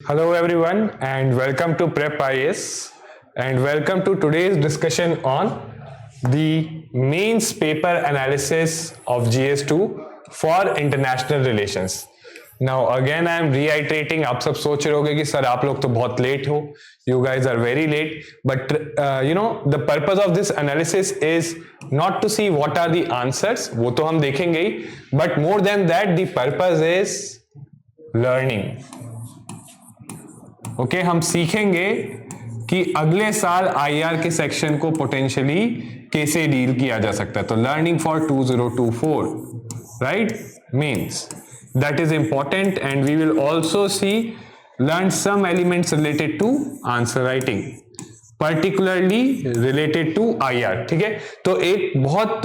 Hello everyone and welcome to Prep IAS and welcome to today's discussion on the mains paper analysis of GS2 for international relations. Now again I am reiterating, आप सब सोच रहे होगे कि sir आप लोग तो बहुत लेट हो, you guys are very late, but the purpose of this analysis is not to see what are the answers, वो तो हम देखेंगे ही, but more than that the purpose is learning. Okay हम सीखेंगे कि अगले साल आईआर के सेक्शन को पोटेंशियली कैसे डील किया जा सकता है. तो learning for 2024 right means that is important and we will also see learn some elements related to answer writing, particularly related to IR. ठीक है, तो एक बहुत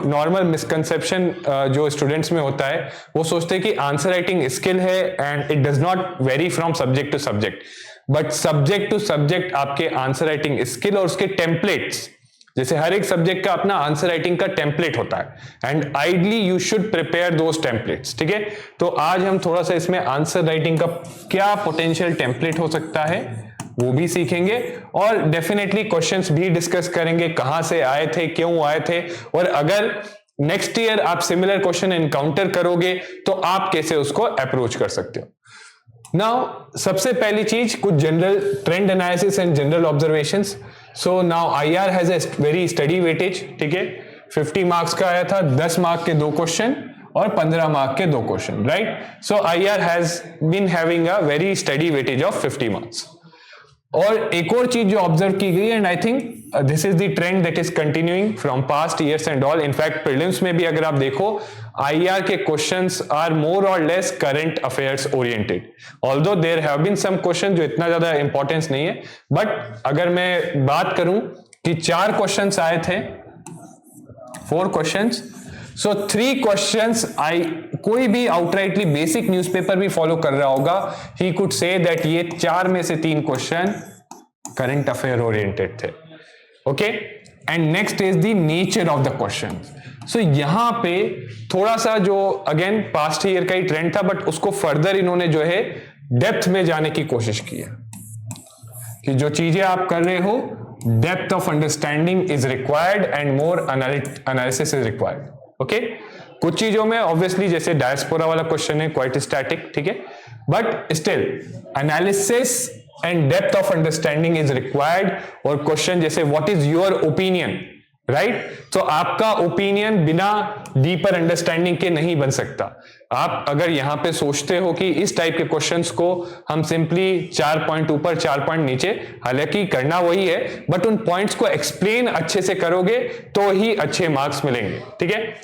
नॉर्मल मिसकंसेप्शन जो स्टूडेंट्स में होता है, वो सोचते हैं कि आंसर राइटिंग स्किल है and it does not vary from subject to subject, but subject to subject आपके आंसर राइटिंग स्किल और उसके टेम्पलेट्स, जैसे हर एक सब्जेक्ट का अपना आंसर राइटिंग का टेम्पलेट होता है and ideally you should prepare those templates. ठीक है, तो आज हम थोड़ा सा इसमें आंसर राइटिंग का क्या पोटेंशियल टेम्पलेट हो सकता है वो भी सीखेंगे और डेफिनेटली क्वेश्चंस भी डिस्कस करेंगे, कहां से आए थे, क्यों आए थे, और अगर नेक्स्ट ईयर आप सिमिलर क्वेश्चन एनकाउंटर करोगे तो आप कैसे उसको अप्रोच कर सकते हो. नाउ सबसे पहली चीज कुछ general trend analysis and general observations. So now IR has a very steady weightage. ठीक है, 50 मार्क्स का आया था, 10 मार्क के 2 क्वेश्चन और 15 मार्क के 2 question. Right, so IR has been having a very steady weightage of 50 marks. और एक और चीज जो ऑब्जर्व की गई and I think this is the trend that is continuing from past years and all. In fact prelims में भी अगर आप देखो आईआर के questions are more or less current affairs oriented, although there have been some question जो इतना ज्यादा importance नहीं है, बट अगर मैं बात करूं कि 4 क्वेश्चंस आए थे, 4 क्वेश्चंस, सो 3 क्वेश्चंस कोई भी आउटराइटली बेसिक न्यूज़पेपर भी फॉलो कर रहा होगा, ही कुड से दैट ये 4 में से 3 क्वेश्चन करंट अफेयर ओरिएंटेड थे. Okay, and next is the nature of the question. So यहां पे थोड़ा सा जो अगेन पास्ट ईयर का ही ट्रेंड था, बट उसको फर्दर इन्होंने जो है डेप्थ में जाने की कोशिश की है कि जो चीजें आप कर रहे हो depth of understanding is required and more analysis is required. Okay, कुछ चीजों में ऑब्वियसली जैसे डायस्पोरा वाला क्वेश्चन है क्वाइट स्टैटिक, ठीक है, but still analysis and depth of understanding is required. और क्वेश्चन जैसे what is your opinion, right, तो आपका ओपिनियन बिना डीपर अंडरस्टैंडिंग के नहीं बन सकता. आप अगर यहां पे सोचते हो कि इस टाइप के क्वेश्चंस को हम सिंपली 4 पॉइंट ऊपर 4 पॉइंट नीचे, हालांकि करना वही है, बट उन पॉइंट्स को एक्सप्लेन अच्छे से करोगे तो ही अच्छे मार्क्स मिलेंगे. ठीक है,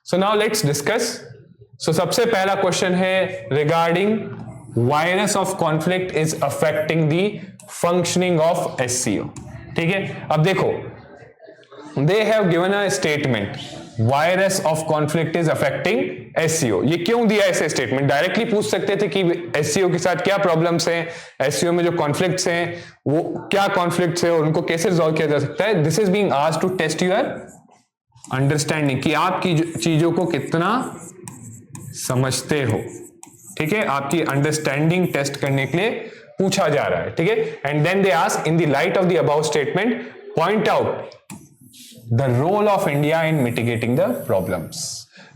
सो नाउ लेट्स डिस्कस. सो सबसे पहला क्वेश्चन है regarding virus of conflict is affecting the functioning of SCO. ठीक है, अब देखो they have given a statement virus of conflict is affecting SEO. ये क्यों दिया ऐसे स्टेटमेंट? डायरेक्टली पूछ सकते थे कि SEO के साथ क्या प्रॉब्लम्स हैं, SEO में जो कॉन्फ्लिक्ट्स हैं वो क्या कॉन्फ्लिक्ट्स है और उनको कैसे रिजॉल्व किया जा सकता है. This is being asked to test your understanding कि आपकी चीजों को कितना समझते हो. ठीक है, आपकी अंडरस्टैंडिंग टेस्ट करने के लिए पूछा जा रहा है. ठीक है, and then they ask in the light of the above statement point out the role of India in mitigating the problems.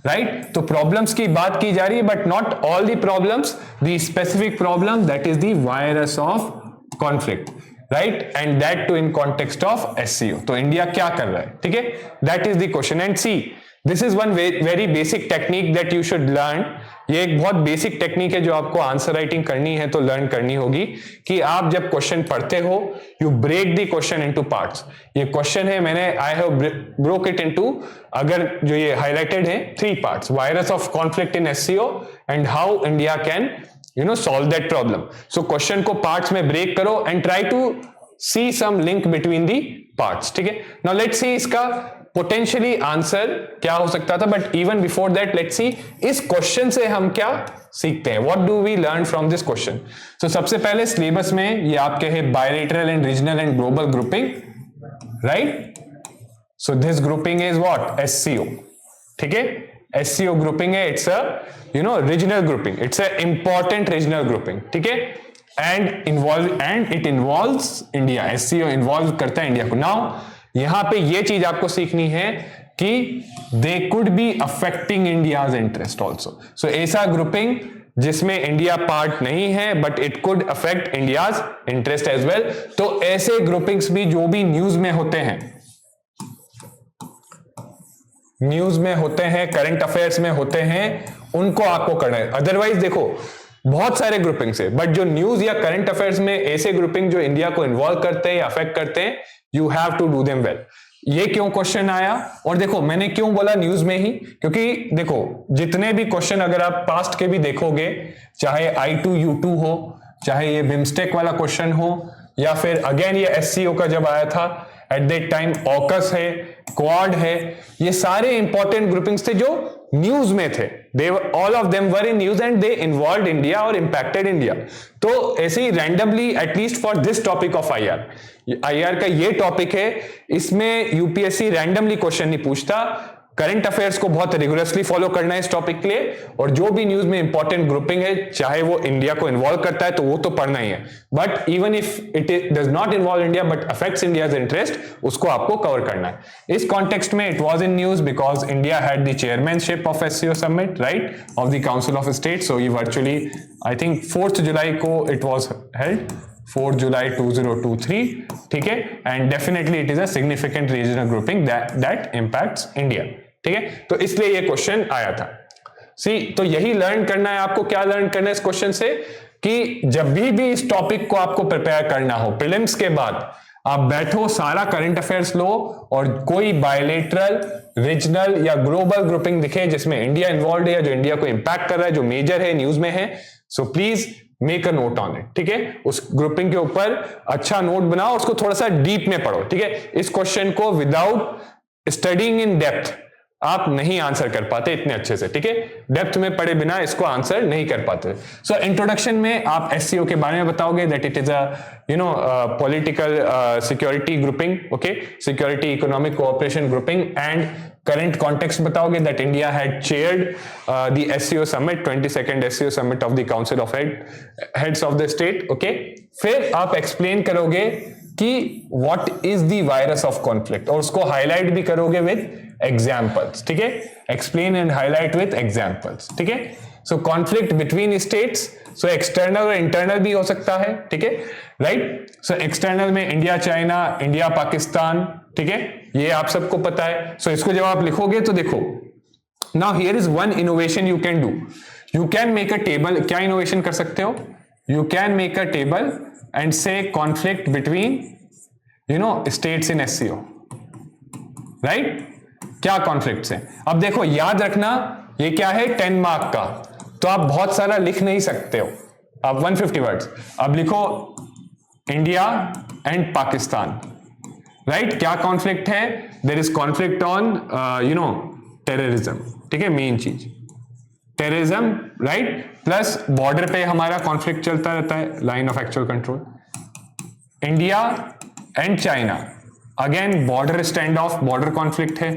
Right? तो problems की बात की जा रही है, but not all the problems, the specific problem that is the virus of conflict. Right? And that too in context of SCO. तो India क्या कर रहा है? ठीक है? That is the question. And see, this is one very basic technique that you should learn. ये एक बहुत बेसिक टेक्निक है जो आपको आंसर राइटिंग करनी है तो लर्न करनी होगी कि आप जब क्वेश्चन पढ़ते हो you break the question into parts. ये क्वेश्चन है, मैंने I have broke it into, अगर जो ये हाईलाइटेड है 3 parts, virus of conflict in SCO and how India can solve that problem. So question को पार्ट्स में ब्रेक करो and try to see some link between the parts. ठीक है, now let's see इसका पोटेंशियली आंसर क्या हो सकता था, but even before that let's see इस क्वेश्चन से हम क्या सीखते हैं, what do we learn from this question. So सबसे पहले सिलेबस में ये आपके है bilateral and regional and global grouping, right. So this grouping is what, SCO. ठीक है, SCO grouping है, it's a regional grouping, it's a important regional grouping. ठीक है, and it involves India, SCO involve करता है इंडिया को। Now यहां पे ये चीज आपको सीखनी है कि they could be affecting India's interest also. So ऐसा ग्रुपिंग जिसमें इंडिया पार्ट नहीं है but it could affect India's interest as well. तो ऐसे ग्रुपिंग्स भी जो भी न्यूज में होते हैं, करंट अफेयर्स में होते हैं, उनको आपको करना है। अदरवाइज देखो बहुत सारे ग्रुपिंग्स है, बट जो न्यूज या करंट अफेयर्स में ऐसे ग्रुपिंग जो इंडिया को इन्वॉल्व करते हैं या अफेक्ट करते हैं, you have to do them well. ये क्यों क्वेश्चन आया, और देखो मैंने क्यों बोला न्यूज में ही, क्योंकि देखो जितने भी क्वेश्चन अगर आप पास्ट के भी देखोगे, चाहे I2U2 हो, चाहे ये बिम्स्टेक वाला क्वेश्चन हो, या फिर अगेन ये एससीओ का जब आया था एट दैट टाइम, ऑकस है, क्वाड है, ये सारे इंपॉर्टेंट ग्रुपिंग्स थे जो न्यूज में थे। They all of them were in news and they involved India और इंपैक्टेड इंडिया। तो ऐसे ही randomly at least for this topic of IR का ये टॉपिक है, इसमें यूपीएससी रैंडमली क्वेश्चन नहीं पूछता। करंट अफेयर्स को बहुत रिगुलसली फॉलो करना है इस टॉपिक के लिए, और जो भी न्यूज में इंपॉर्टेंट ग्रुपिंग है, चाहे वो इंडिया को इन्वॉल्व करता है तो वो तो पढ़ना ही है, but even if it does not involve India but affects India's interest, उसको आपको कवर करना है। इस कॉन्टेक्स्ट में it was in news because India had the chairmanship of SCO summit, right, of the council of state. So ये virtually I think 4 जुलाई को it was held, 4 जुलाई 2023, ठीक है, and definitely it is a significant regional grouping that impacts India, ठीक है। तो इसलिए ये question आया था। तो यही लर्न करना है आपको। क्या लर्न करना है इस क्वेश्चन से, कि जब भी इस टॉपिक को आपको प्रिपेयर करना हो, प्रीलिम्स के बाद आप बैठो, सारा करंट अफेयर्स लो, और कोई बायलेटरल, रीजनल या ग्लोबल ग्रुपिंग दिखे जिसमें इंडिया इन्वॉल्व है या जो इंडिया को इंपैक्ट कर रहा है, जो मेजर है, न्यूज में है, so please make a note on it, ठीक है। उस ग्रुपिंग के ऊपर अच्छा नोट बनाओ, उसको थोड़ा सा डीप में पढ़ो, ठीक है। इस क्वेश्चन को विदाउट स्टडिंग इन डेप्थ आप नहीं आंसर कर पाते इतने अच्छे से, ठीक है। डेप्थ में पढ़े बिना इसको आंसर नहीं कर पाते। सो इंट्रोडक्शन में आप एससीओ के बारे में बताओगे that it is a political security grouping, okay, security economic cooperation grouping, and current context बताओगे that India had chaired the SCO summit, 22nd SCO summit of the council of heads of the state, okay. फिर आप explain करोगे कि what is the virus of conflict, और उसको highlight भी करोगे with examples, ठीक है। Explain and highlight with examples, ठीक है। So conflict between states, so external और इंटरनल भी हो सकता है, ठीक है, राइट। सो एक्सटर्नल में इंडिया चाइना, इंडिया पाकिस्तान, ठीक है, ये आप सबको पता है। सो इसको जब आप लिखोगे तो देखो, now here is one innovation you can do, you can make a table. क्या इनोवेशन कर सकते हो, you can make a table and say conflict between states in SCO, right. क्या कॉन्फ्लिक्ट्स हैं, अब देखो याद रखना, ये क्या है, 10 मार्क का, तो आप बहुत सारा लिख नहीं सकते हो, आप 150 वर्ड्स। अब लिखो इंडिया एंड पाकिस्तान, राइट। क्या कॉन्फ्लिक्ट है, there is conflict on terrorism, ठीक है, मेन चीज टेररिज्म, राइट, प्लस बॉर्डर पे हमारा कॉन्फ्लिक्ट चलता रहता है, line of actual control. India and China, again border stand off, border conflict है,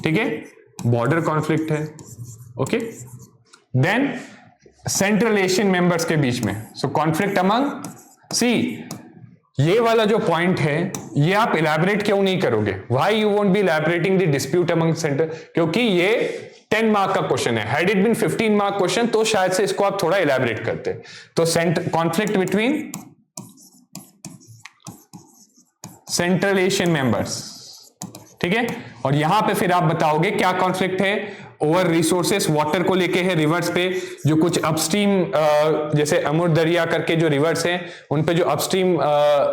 ठीक है, बॉर्डर कॉन्फ्लिक्ट है, okay. Then central Asian members के बीच में, सो कॉन्फ्लिक्ट अमंग, सी ये वाला जो पॉइंट है ये आप इलैबोरेट क्यों नहीं करोगे, why you won't be elaborating the dispute among center, क्योंकि ये 10 मार्क का क्वेश्चन है। Had it been 15 mark question तो शायद से इसको आप थोड़ा इलैबोरेट करते। तो conflict between central Asian members, ठीक है, और यहां पे फिर आप बताओगे क्या कॉन्फ्लिक्ट है, ओवर रिसोर्सेस, वाटर को लेके है, रिवर्स पे जो कुछ अपस्ट्रीम, जैसे अमूर दरिया करके जो रिवर्स हैं, उन पे जो अपस्ट्रीम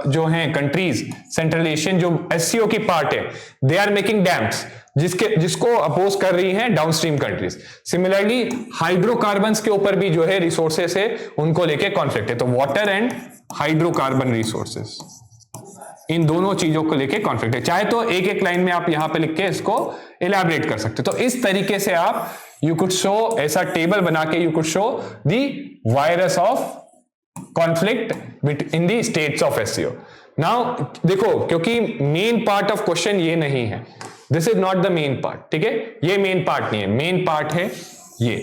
जो हैं कंट्रीज, सेंट्रल एशियन जो एससीओ की पार्ट है, दे आर मेकिंग डैम्स, जिसको अपोज कर रही हैं डाउनस्ट्रीम कंट्रीज। सिमिलरली हाइड्रोकार्बन्स के ऊपर भी जो है रिसोर्सेस है, उनको लेके कॉन्फ्लिक्ट है। तो वाटर एंड हाइड्रोकार्बन रिसोर्सेस, इन दोनों चीजों को लेके कॉन्फ्लिक्ट है। चाहे तो एक एक लाइन में आप यहां पे लिख के इसको इलैबोरेट कर सकते हो। तो इस तरीके से आप यू कुड शो, ऐसा टेबल बना के you could show the virus of conflict in the states of SCO. Now देखो, क्योंकि मेन पार्ट ऑफ क्वेश्चन ये नहीं है, this is not the main part, ठीक है, ये मेन पार्ट नहीं है, मेन पार्ट है ये,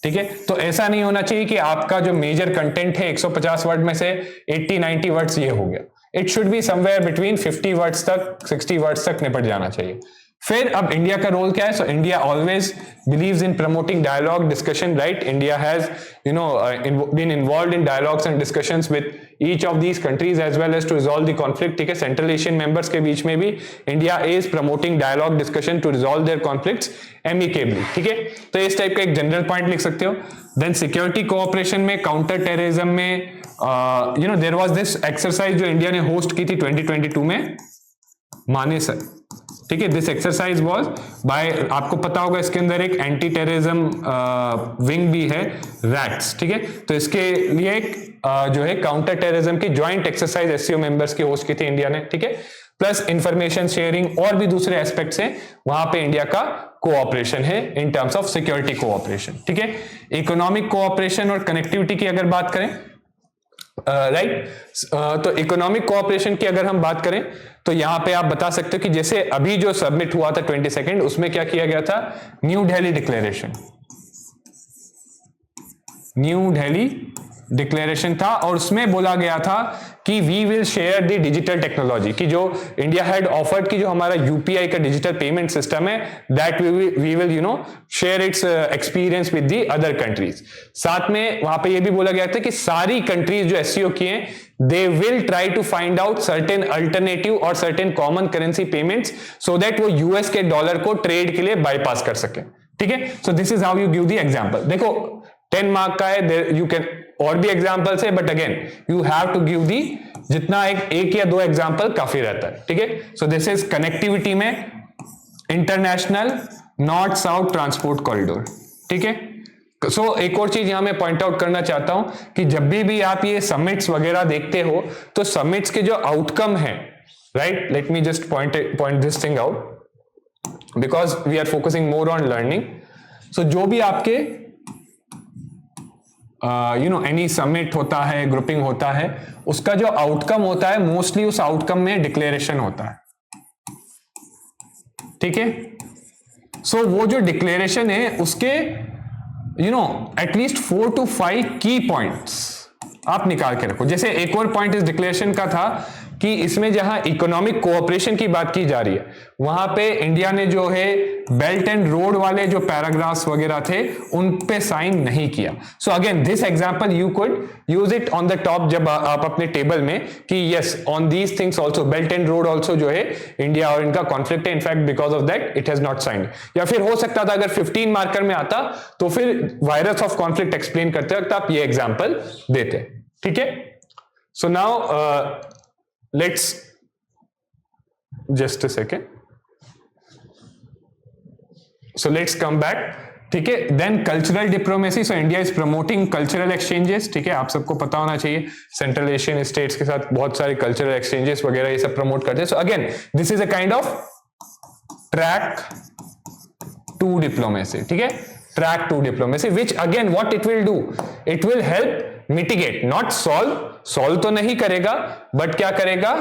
ठीक है। तो ऐसा नहीं होना चाहिए कि आपका जो मेजर कंटेंट है 150 वर्ड में से 80-90 वर्ड्स ये हो गया। It should be somewhere between 50 words तक 60 वर्ड्स तक निपट जाना चाहिए। फिर अब इंडिया का रोल क्या है? So India always believes in promoting dialogue discussion, right? India has been involved in dialogues and discussions with each of these countries as well as to resolve the conflict, ठीक है। Central Asian members के बीच में भी India is promoting dialogue discussion to resolve their conflicts amicably, ठीक है। तो इस टाइप का एक जनरल पॉइंट लिख सकते हो। देन सिक्योरिटी कोऑपरेशन में, काउंटर टेररिज्म में, देयर वाज दिस एक्सरसाइज जो इंडिया ने होस्ट की थी 2022 में, मानेसर, ठीक है। दिस एक्सरसाइज वाज बाय, आपको पता होगा इसके अंदर एक एंटी टेररिज्म विंग भी है, रैट्स, ठीक है। तो इसके लिए एक जो है काउंटर टेररिज्म की ज्वाइंट एक्सरसाइज एससीओ मेंबर्स की होस्ट की थी इंडिया ने, ठीक है। प्लस इंफॉर्मेशन शेयरिंग और भी दूसरे एस्पेक्ट्स हैं, वहां पे इंडिया का कोऑपरेशन है in terms of security cooperation, ठीक है। इकोनॉमिक कोऑपरेशन और कनेक्टिविटी की अगर बात करें, राइट, तो इकोनॉमिक कोऑपरेशन की अगर हम बात करें तो यहां पे आप बता सकते हो कि जैसे अभी जो सबमिट हुआ था 22, उसमें क्या किया गया था? न्यू दिल्ली डिक्लेरेशन, न्यू दिल्ली डिक्लेरेशन था, और उसमें बोला गया था कि we will share the digital technology, कि जो इंडिया हैड ऑफर्ड कि जो हमारा यूपीआई का डिजिटल पेमेंट सिस्टम है, that we will share its experience with the other countries. साथ में वहां पे ये भी बोला गया था कि सारी कंट्रीज जो एससीओ की हैं, they will try to find out certain alternative और certain common currency payments so that वो यूएस के डॉलर को ट्रेड के लिए बाईपास कर सके, ठीक है। So this is how you give the example. देखो 10 मार्क का है, यू कैन और भी एग्जांपल्स है, but again you have to give the, जितना एक या दो एग्जांपल काफी रहता है, ठीक है। सो दिस इज कनेक्टिविटी में international north south transport corridor, ठीक है। सो एक और चीज यहां मैं पॉइंट आउट करना चाहता हूं कि जब भी आप ये समिट्स वगैरह देखते हो तो समिट्स के जो आउटकम है, right, let me just point this thing out because we are focusing more on learning. So जो भी आपके एनी समिट होता है, ग्रुपिंग होता है, उसका जो आउटकम होता है मोस्टली उस आउटकम में डिक्लेरेशन होता है, ठीक है। सो वो जो डिक्लेरेशन है उसके एटलीस्ट 4 to 5 की पॉइंट्स आप निकाल के रखो। जैसे एक और पॉइंट इस डिक्लेरेशन का था कि इसमें जहां इकोनॉमिक कोऑपरेशन की बात की जा रही है, वहां पे इंडिया ने जो है बेल्ट एंड रोड वाले जो पैराग्राफ्स वगैरह थे उन पे साइन नहीं किया। सो again this example you could use it on the top जब आप अपने टेबल में कि yes on these things also belt and road also जो है इंडिया और इनका कॉन्फ्लिक्ट है, in fact because of that it has not signed. या फिर हो सकता था अगर 15 मार्कर में आता तो फिर वायरस ऑफ कॉन्फ्लिक्ट एक्सप्लेन करते वक्त आप ये एग्जाम्पल देते, ठीक है। So now let's just a second, so let's come back, ठीक है। Then cultural diplomacy, so India is promoting cultural exchanges, ठीक है। आप सबको पता होना चाहिए सेंट्रल एशियन स्टेट्स के साथ बहुत सारे कल्चरल एक्सचेंजेस वगैरह ये सब प्रमोट करते हैं। So again this is a kind of track two diplomacy, ठीक है, track two diplomacy, which again what it will do, it will help mitigate, not solve तो नहीं करेगा, बट क्या करेगा?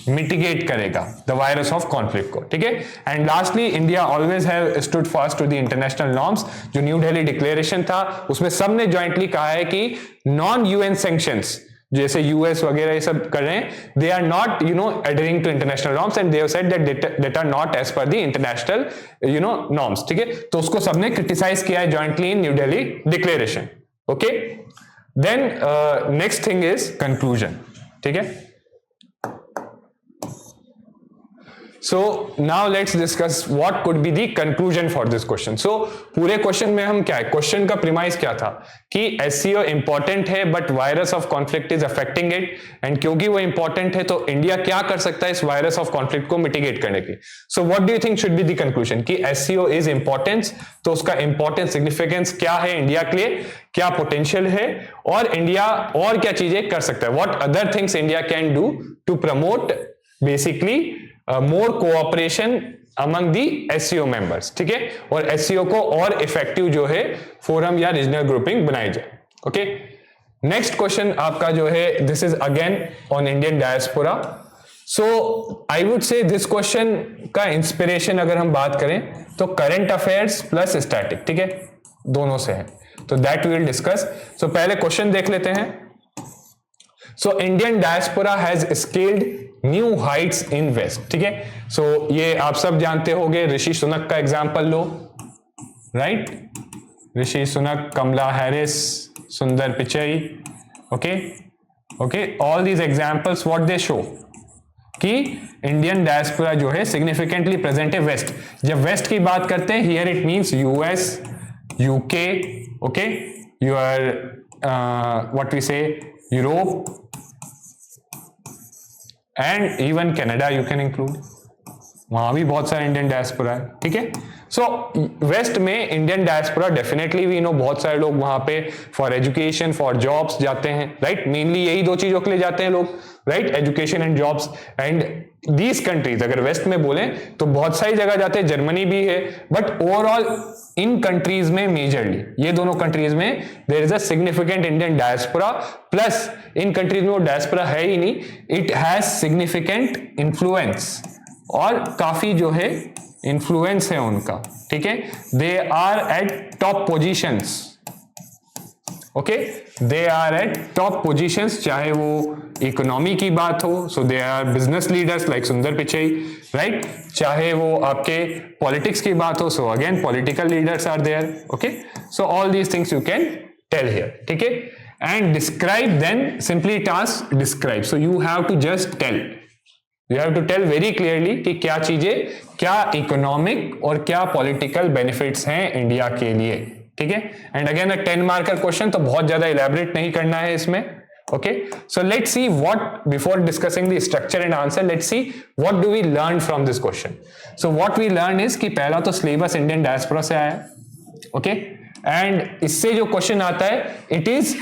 मिटिगेट करेगा द वायरस ऑफ कॉन्फ्लिक्ट को, ठीक है। And lastly India always have stood fast to the international norms. जो न्यू दिल्ली डिक्लेरेशन था उसमें सबने ज्वाइंटली कहा है कि नॉन यूएन सैंक्शंस जैसे यूएस वगैरह ये सब कर रहे हैं, they are not adhering to international norms and they have said that are not as per the international norms, ठीक है। तो उसको सबने क्रिटिसाइज किया है jointly in New Delhi declaration, okay. Then next thing is conclusion, ठीक है। So now let's discuss what could be the conclusion for this question. So पूरे क्वेश्चन में हम क्या है, क्वेश्चन का प्रीमाइस क्या था कि SCO इंपॉर्टेंट है but virus of conflict is affecting it, and क्योंकि वो इंपॉर्टेंट है तो इंडिया क्या कर सकता है इस वायरस ऑफ कॉन्फ्लिक्ट को मिटिगेट करने की। So what do you think should be the conclusion कि SCO इज इंपॉर्टेंस, तो उसका इंपॉर्टेंस सिग्निफिकेंस क्या है इंडिया के लिए, क्या पोटेंशियल है, और इंडिया और क्या चीजें कर सकता है, what other things India can do to promote basically more cooperation among the SCO members, ठीक है, और SCO को और इफेक्टिव जो है फोरम या रीजनल ग्रुपिंग बनाई जाए, ओके। नेक्स्ट क्वेश्चन आपका जो है this is again on Indian diaspora. So I would say this question का इंस्पिरेशन अगर हम बात करें तो करंट अफेयर्स प्लस स्टैटिक, ठीक है, दोनों से है। तो that we will discuss. So पहले क्वेश्चन देख लेते हैं। So Indian diaspora has scaled new heights in west, ठीक है। सो ये आप सब जानते होंगे, ऋषि सुनक का एग्जांपल लो, right, Rishi Sunak, Kamala Harris, Sundar Pichai, okay, all these examples what they show कि इंडियन डायस्पोरा जो है सिग्निफिकेंटली प्रेजेंट है वेस्ट। जब वेस्ट की बात करते हैं, here it means US, UK, okay, Eur what we say Europe and even Canada you can include, वहां भी बहुत सारे इंडियन डायस्पोरा है, ठीक है। सो वेस्ट में Indian diaspora definitely we know, बहुत सारे लोग वहां पे फॉर एजुकेशन, फॉर जॉब्स जाते हैं, राइट, मेनली यही दो चीजों के लिए जाते हैं लोग, right, education and jobs. And these countries अगर वेस्ट में बोले तो बहुत सारी जगह जाते हैं, जर्मनी भी है, बट ओवरऑल इन कंट्रीज में मेजरली ये दोनों कंट्रीज में there is a significant Indian diaspora, plus इन कंट्रीज में वो डायस्पोरा है ही नहीं, इट हैज सिग्निफिकेंट इन्फ्लुएंस, और काफी जो है इन्फ्लुएंस है उनका, ठीक है। They are at top positions, okay, they are at top positions, चाहे वो इकोनॉमी की बात हो, so they are business leaders like Sundar Pichai, right, चाहे वो आपके पॉलिटिक्स की बात हो, so again political leaders are there, okay. So all these things you can tell here, ठीक है। And describe, then simply task describe, so you have to just tell, you have to tell very clearly कि क्या चीजें, क्या economic और क्या political benefits हैं India के लिए, ठीक है। एंड अगेन 10 मार्कर क्वेश्चन, तो बहुत ज्यादा इलेबोरेट नहीं करना है इसमें, okay. So let's see what, before discussing the structure and answer, let's see what do we learn from this question. So what we learn is कि पहला तो सिलेबस इंडियन डायस्पोरा से आया, ओके, एंड इससे जो क्वेश्चन आता है it is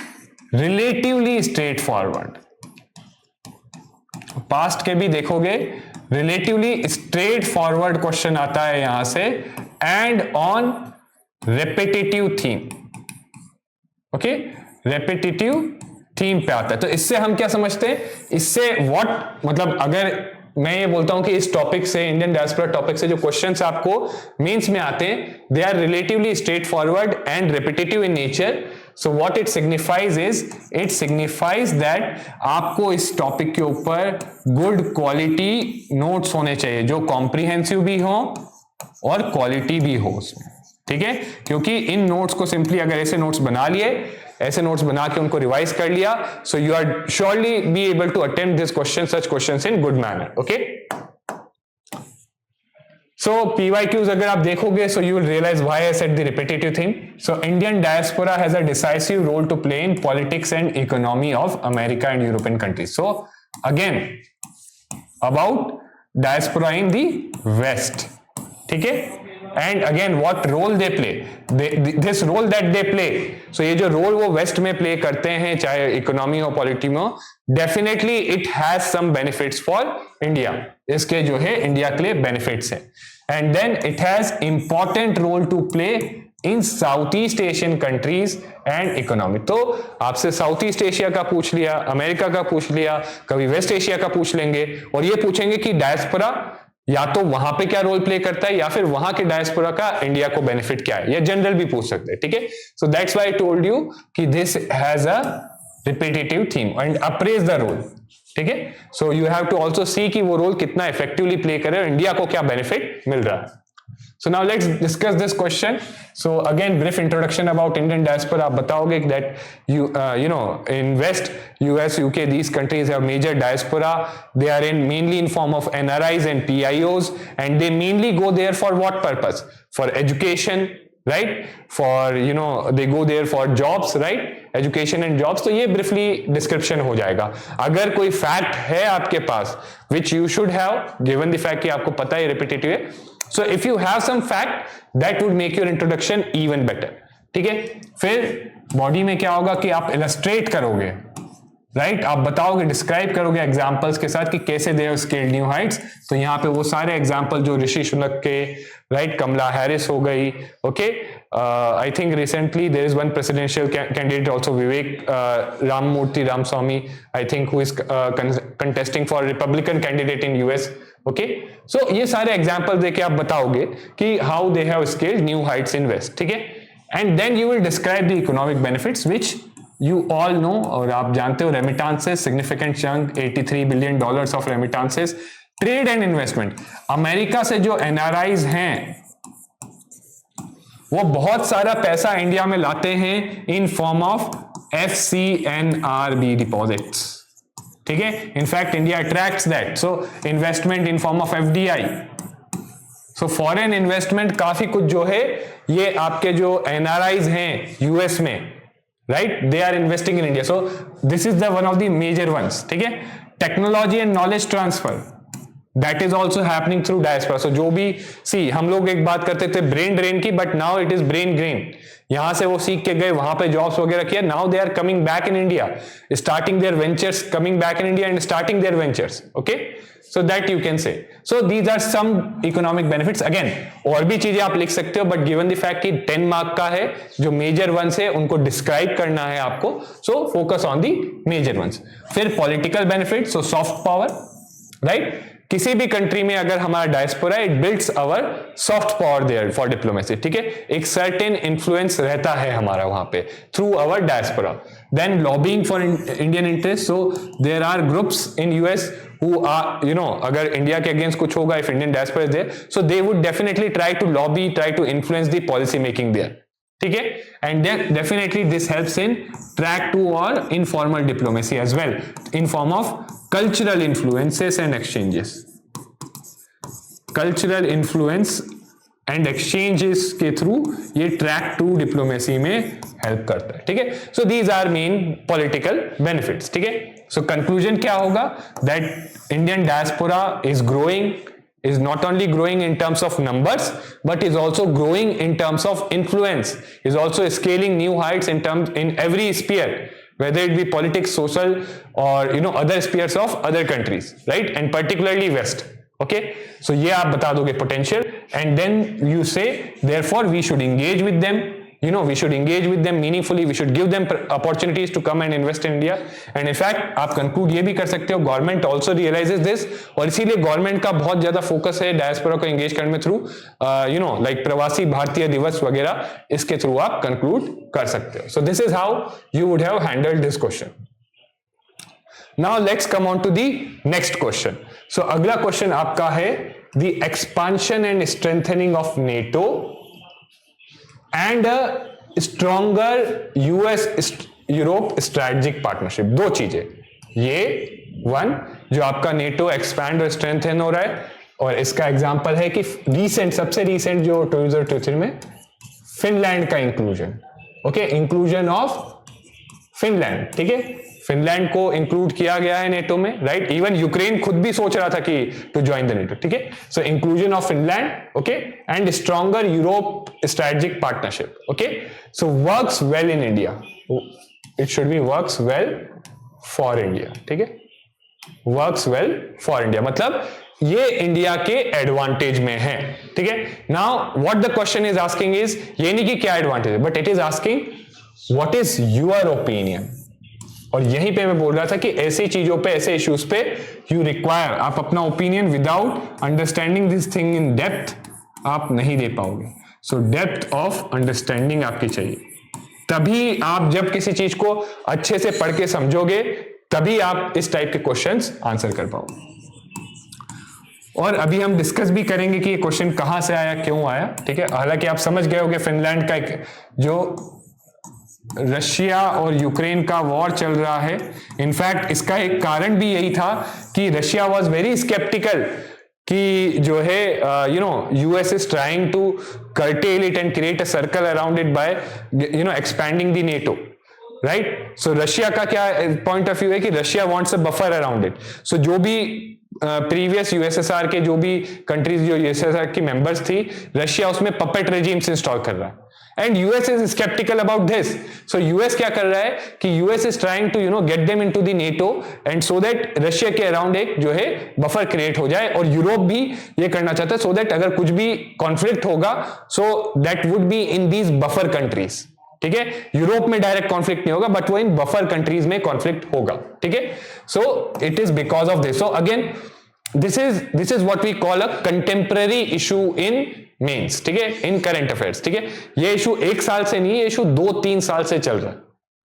relatively straight forward, past के भी देखोगे रिलेटिवली स्ट्रेट फॉरवर्ड क्वेश्चन आता है यहां से, and on repetitive theme, okay, repetitive theme पे आता है। तो इससे हम क्या समझते हैं, इससे व्हाट मतलब, अगर मैं ये बोलता हूं कि इस टॉपिक से, इंडियन डायस्पोरा टॉपिक से जो क्वेश्चंस आपको मेंस में आते हैं, they are relatively straightforward and repetitive in nature. So what it signifies is, it signifies that आपको इस टॉपिक के ऊपर गुड क्वालिटी नोट्स होने चाहिए, जो कॉम्प्रिहेंसिव भी हो और क्वालिटी भी हो उसमें, ठीक है। क्योंकि इन नोट्स को सिंपली अगर ऐसे नोट्स बना लिए, ऐसे नोट्स बना के उनको रिवाइज कर लिया, so you are surely be able to attempt this question, such questions in good manner, okay. So PYQs अगर आप देखोगे, so you will realize why I said the repetitive thing. So Indian diaspora has a decisive role to play in politics and economy of America and European countries. So again about diaspora in the West, ठीक है? And again what role they play? This role that they play. So ये जो role वो West में play करते हैं, चाहे economy हो पॉलिटी में हो, definitely it has some benefits for India. इसके जो है इंडिया के लिए बेनिफिट्स है, and then it has important role to play in south east Asian countries and economy. तो आपसे साउथ ईस्ट एशिया का पूछ लिया, अमेरिका का पूछ लिया, कभी वेस्ट एशिया का पूछ लेंगे, और ये पूछेंगे कि डायस्पोरा या तो वहां पे क्या रोल प्ले करता है, या फिर वहां के डायस्पोरा का इंडिया को बेनिफिट क्या है, या जनरल भी पूछ सकते हैं, ठीक है। So that's why I told you कि this has a repetitive theme and appraise the role, ठीक है। So you have to also see कि वो रोल कितना इफेक्टिवली प्ले करे और इंडिया को क्या बेनिफिट मिल रहा है। So now let's discuss this question. So again brief introduction about Indian diaspora. आप बताओगे that you know in West US UK these countries have major diaspora. They are in mainly in form of NRIs and PIOs, and they mainly go there for what purpose? For education, right? For they go there for jobs, right? Education and jobs. तो ये briefly description हो जाएगा। अगर कोई fact है आपके पास which you should have, given the fact कि आपको पता है repetitive है, so if you have some fact that would make your introduction even better, ठीक है। फिर बॉडी में क्या होगा कि आप illustrate करोगे, राइट आप बताओगे, डिस्क्राइब करोगे एग्जांपल्स के साथ कि कैसे दे हैव स्केल्ड न्यू हाइट्स। तो यहाँ पे वो सारे एग्जांपल जो ऋषि सुनक के, राइट, कमला हैरिस हो गई, okay, I think recently there is one presidential candidate also, Vivek Ramamurthy Ramaswamy, I think, who is contesting for Republican candidate in US, okay. So ये सारे एग्जांपल देके आप बताओगे कि how they have scaled new heights in west, ठीक है। And then you will describe the economic benefits which you all know, और आप जानते हो remittances, significant chunk $83 billion of remittances, trade and investment. America से जो एनआरआईज हैं वो बहुत सारा पैसा इंडिया में लाते हैं in form of FCNRB deposits, ठीक है। In fact India attracts that, so investment in form of FDI, so foreign investment काफी कुछ जो है ये आपके जो एनआरआईज हैं यूएस में, right, they are investing in India, so this is the one of the major ones, ठीक है। Technology and knowledge transfer, that is also happening through diaspora, so जो भी सी हम लोग एक बात करते थे ब्रेन ड्रेन की, but now it is brain grain. यहां से वो सीख के गए, वहां पे जॉब्स वगैरह किया, now they are coming back in India, starting their ventures, coming back in India and starting their ventures, okay. So that you can say. So these are some economic benefits. Again, और भी चीजें आप लिख सकते हो, but given the fact कि 10 mark का है, जो मेजर वंस है उनको डिस्क्राइब करना है आपको, so focus on the major ones. फिर political benefit, so soft power, right? किसी भी कंट्री में अगर हमारा diaspora, it builds our soft power there for diplomacy, ठीक है। एक सर्टेन इन्फ्लुएंस रहता है हमारा वहां पे through our diaspora. Then lobbying for Indian interest, so there are groups in US who are, you know, अगर इंडिया के अगेंस्ट कुछ होगा, if Indian diaspora is there, so they would definitely try to lobby, try to influence the policy making there, ठीक है। and then definitely this helps in track to or informal diplomacy as well, in form of cultural influences and exchanges, cultural influence and exchanges के through ये track two diplomacy में help करता है, ठीक है। So these are main political benefits, ठीक है। सो कंक्लूजन क्या होगा, that Indian diaspora is growing, is not only growing in terms of numbers but is also growing in terms of influence, is also scaling new heights in every sphere, whether it be politics, social, or other spheres of other countries, right, and particularly west, okay। so ये आप बता दोगे potential, and then you say therefore we should engage with them, we should engage with them meaningfully, we should give them opportunities to come and invest in India, and in fact आप conclude ये भी कर सकते हो, government also realizes this, और इसीलिए government का बहुत ज्यादा focus है diaspora को engage करने में through like प्रवासी भारतीय दिवस वगैरह, इसके through आप conclude कर सकते हो। so this is how you would have handled this question. Now let's come on to the next question. so अगला question आपका है the expansion and strengthening of NATO and a stronger US-Europe strategic partnership, दो चीजें, ये one जो आपका NATO expand और strengthen हो रहा है, और इसका एग्जांपल है कि रीसेंट, सबसे रीसेंट जो 2023 में फिनलैंड का inclusion, okay, inclusion of Finland, ठीक है। फिनलैंड को इंक्लूड किया गया है नेटो में, राइट। इवन यूक्रेन खुद भी सोच रहा था कि टू ज्वाइन द नेटो, ठीक है। So inclusion of Finland, okay, and stronger Europe strategic partnership, okay. So works well in India, it should be works well for India, ठीक है। वर्क्स वेल फॉर इंडिया मतलब ये India के advantage में है, ठीक है। Now what the question is asking is, ये नहीं कि क्या एडवांटेज है, but it is asking what is your opinion. और यहीं पे मैं बोल रहा था कि ऐसी चीजों पे, ऐसे इश्यूज पे यू रिक्वायर, आप अपना opinion without understanding this thing in depth आप नहीं दे पाओगे। सो डेप्थ ऑफ अंडरस्टैंडिंग आपकी चाहिए, तभी आप जब किसी चीज को अच्छे से पढ़ के समझोगे, तभी आप इस टाइप के क्वेश्चंस आंसर कर पाओगे। और अभी हम डिस्कस भी करेंगे कि ये क्वेश्चन कहां से आया, क्यों आया, ठीक है। हालांकि आप समझ गए होंगे फिनलैंड का एक जो रशिया और यूक्रेन का वॉर चल रहा है, इनफैक्ट इसका एक कारण भी यही था कि रशिया वाज वेरी स्केप्टिकल कि जो है US is trying to curtail it and create a circle around it by expanding the NATO, right? So Russia का क्या पॉइंट ऑफ व्यू है कि Russia wants a buffer around it. So जो भी previous USSR के जो भी countries जो यूएसएसआर की मेंबर्स थी, रशिया उसमें पपेट रेजिम्स इंस्टॉल कर रहा है, and US is sceptical about this. So US क्या कर रहा है कि US is trying to get them into the NATO, and so that Russia के अराउंड एक जो है बफर क्रिएट हो जाए, और यूरोप भी ये करना चाहता है सो दैट अगर कुछ भी कॉन्फ्लिक्ट होगा so that would be in these buffer countries, ठीक है। यूरोप में डायरेक्ट कॉन्फ्लिक्ट नहीं होगा, बट वो इन बफर कंट्रीज में कॉन्फ्लिक्ट होगा, ठीक है। So it is because of this. So again this is what we call a contemporary issue in mains, ठीक है, इन करंट अफेयर्स, ठीक है। ये इशू 1 साल से नहीं, ये इशू 2-3 साल से चल रहा है,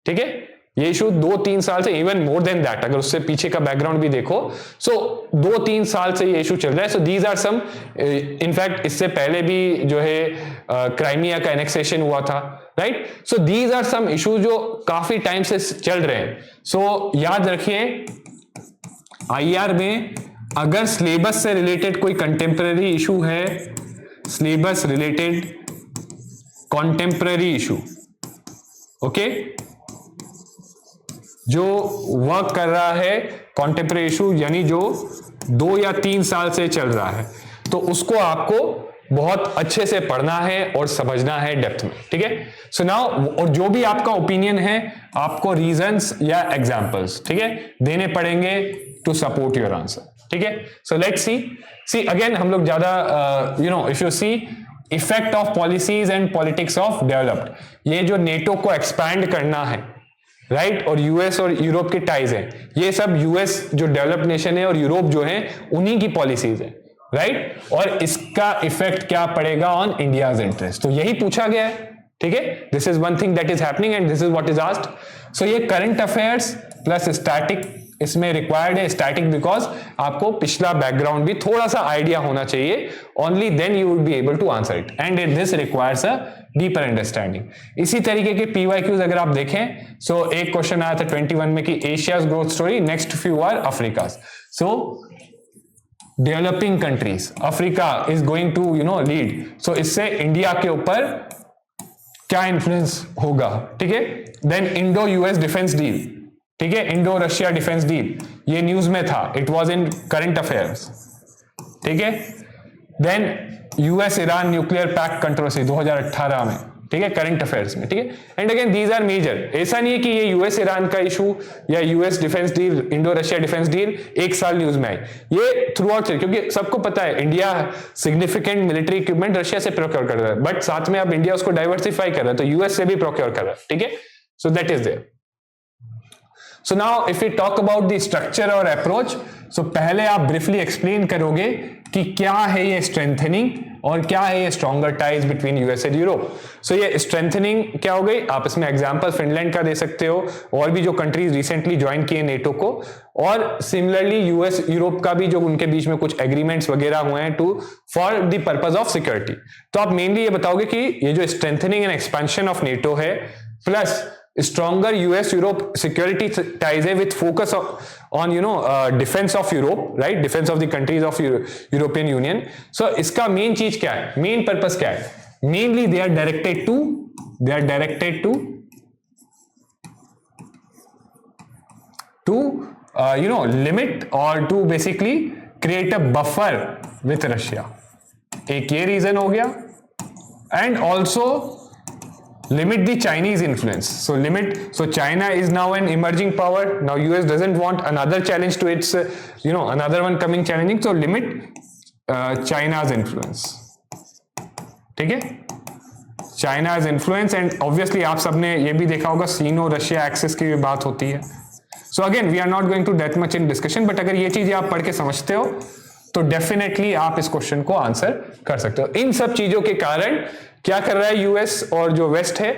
ठीक है। ये इशू 2-3 साल से, इवन मोर देन दैट, अगर उससे पीछे का बैकग्राउंड भी देखो, सो 2-3 साल से ये इशू चल रहा है। So these are some, in fact इससे पहले भी जो है क्राइमिया का एनेक्सेशन हुआ था, right. So these are some issue जो काफी टाइम से चल रहे हैं। सो याद रखिए, आईआर में अगर सिलेबस से रिलेटेड कोई कंटेम्पररी इशू है, syllabus related contemporary issue, okay, जो वर्क कर रहा है कॉन्टेम्पररी इशू, यानी जो 2 या 3 साल से चल रहा है, तो उसको आपको बहुत अच्छे से पढ़ना है और समझना है डेप्थ में, ठीक है। सो नाउ, और जो भी आपका ओपिनियन है, आपको रीजंस या एग्जांपल्स, ठीक है, देने पड़ेंगे टू सपोर्ट योर आंसर, ठीक है। सो लेट्स सी अगेन, हम लोग ज्यादा if you see effect of policies and politics of developed, ये जो नेटो को एक्सपैंड करना है, राइट, और यूएस और यूरोप के टाइज हैं, ये सब यूएस जो डेवलप्ड नेशन है और यूरोप जो है उन्हीं की पॉलिसीज है, राइट, और इसका इफेक्ट क्या पड़ेगा ऑन इंडियाज इंटरेस्ट, तो यही पूछा गया है, ठीक है। This is one thing that is happening and this is what is asked. So ये करंट अफेयर्स प्लस स्टैटिक इसमें रिक्वायर्ड है, स्टैटिक बिकॉज आपको पिछला बैकग्राउंड भी थोड़ा सा आइडिया होना चाहिए, only then you would be able to answer it, and this requires a deeper understanding. इसी तरीके के पीवाईक्यूज अगर आप देखें, सो एक क्वेश्चन आया था 21 में कि Asia's growth story, next few are Africa's. So developing countries, Africa is going to lead, so इससे इंडिया के ऊपर क्या इंफ्लुएंस होगा, ठीक है। Then Indo US defence deal, ठीक है, इंडो रशिया डिफेंस डील, ये न्यूज में था, it was in current affairs, ठीक है। Then US Iran nuclear pact controversy 2018 में, ठीक है, करंट अफेयर्स में, ठीक है। And again these are major, ऐसा नहीं है कि ये यूएस ईरान का इशू या US defence deal, Indo Russia defence deal 1 साल न्यूज में आई, ये थ्रू आउट, क्योंकि सबको पता है India significant military equipment Russia से प्रोक्योर कर रहा है, बट साथ में अब इंडिया उसको डाइवर्सिफाई कर रहा है, तो यूएस से भी प्रोक्योर कर रहा है, ठीक है। So that is there. So now if we talk about the structure और अप्रोच, सो पहले आप ब्रीफली एक्सप्लेन करोगे कि क्या है ये स्ट्रेंथनिंग और क्या है ये stronger ties between US and Europe. So ये स्ट्रेंथनिंग क्या हो गई, आप इसमें एग्जांपल फिनलैंड का दे सकते हो, और भी जो कंट्रीज रिसेंटली ज्वाइन किए नेटो को, और सिमिलरली यूएस यूरोप का भी जो उनके बीच में कुछ एग्रीमेंट्स वगैरह हुए हैं to for the purpose of security. तो आप मेनली ये बताओगे कि ये जो strengthening and expansion of NATO है, plus stronger US Europe security ties with focus on defense of Europe, right, defense of the countries of European Union. So इसका main चीज क्या है, मेन पर्पस क्या है, mainly they are directed to limit or to basically create a buffer with Russia, एक ये reason हो गया, and also limit the Chinese influence. So China is now an emerging power. Now US doesn't want another challenge to its, another one coming challenging. So limit China's influence. ठीक है? China's influence, and obviously आप सबने ये भी देखा होगा सीनो Russia access की भी बात होती है. So again we are not going to that much in discussion, but अगर ये चीजें आप पढ़ के समझते हो तो डेफिनेटली आप इस क्वेश्चन को आंसर कर सकते हो. इन सब चीजों के कारण क्या कर रहा है यूएस और जो वेस्ट है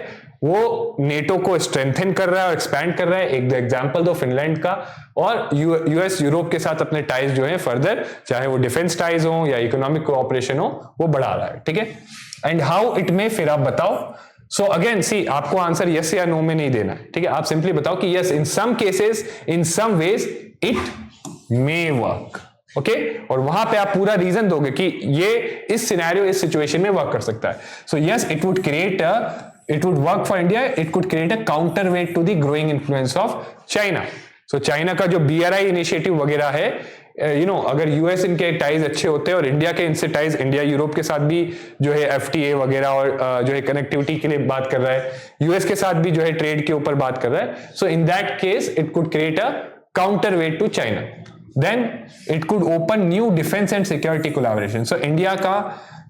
वो नेटो को स्ट्रेंथन कर रहा है और एक्सपैंड कर रहा है. एक एग्जांपल दो फिनलैंड का, और यूएस यूरोप के साथ अपने टाइज जो है फर्दर, चाहे वो डिफेंस टाइज हो या इकोनॉमिक कोऑपरेशन हो, वो बढ़ा रहा है. ठीक है, एंड हाउ इट मे, फिर आप बताओ. सो अगेन सी, आपको आंसर यस या नो में नहीं देना है. ठीक है, आप सिंपली बताओ कि yes in some cases, in some ways it may work. Okay, और वहां पे आप पूरा रीजन दोगे कि ये इस सिनेरियो, इस सिचुएशन में वर्क कर सकता है. So yes, it would create it would work for India. It could create a counterweight to the growing influence of China. So China का जो BRI इनिशिएटिव वगैरह है, अगर यूएस इनके टाइज अच्छे होते हैं और इंडिया के इनसे टाइज, इंडिया यूरोप के साथ भी जो है FTA वगैरह और जो है कनेक्टिविटी के लिए बात कर रहा है, यूएस के साथ भी जो है ट्रेड के ऊपर बात कर रहा है. So in that case it could create a counterweight to China. Then it could open new defense and security collaboration. So India का